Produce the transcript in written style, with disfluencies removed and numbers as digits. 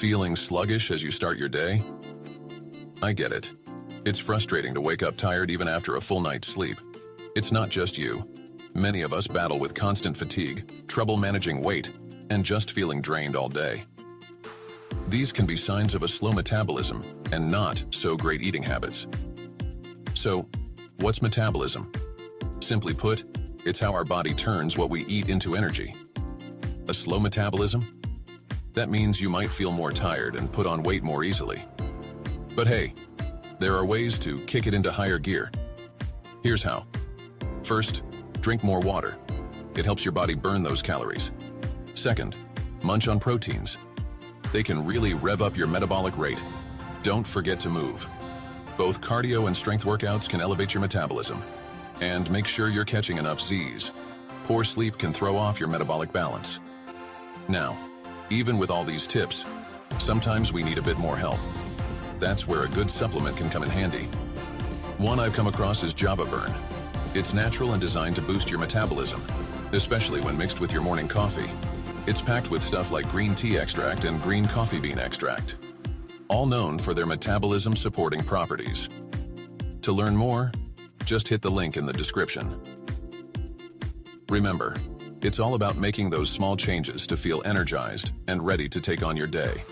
Feeling sluggish as you start your day? I get it. It's frustrating to wake up tired even after a full night's sleep. It's not just you. Many of us battle with constant fatigue, trouble managing weight, and just feeling drained all day. These can be signs of a slow metabolism and not so great eating habits. So, what's metabolism? Simply put, it's how our body turns what we eat into energy. A slow metabolism? That means you might feel more tired and put on weight more easily. But hey, there are ways to kick it into higher gear. Here's how. First, drink more water. It helps your body burn those calories. Second, munch on proteins. They can really rev up your metabolic rate. Don't forget to move. Both cardio and strength workouts can elevate your metabolism. And make sure you're catching enough Z's. Poor sleep can throw off your metabolic balance. Now, even with all these tips, sometimes we need a bit more help. That's where a good supplement can come in handy. One I've come across is Java Burn. It's natural and designed to boost your metabolism, especially when mixed with your morning coffee. It's packed with stuff like green tea extract and green coffee bean extract, all known for their metabolism-supporting properties. To learn more, just hit the link in the description. Remember, it's all about making those small changes to feel energized and ready to take on your day.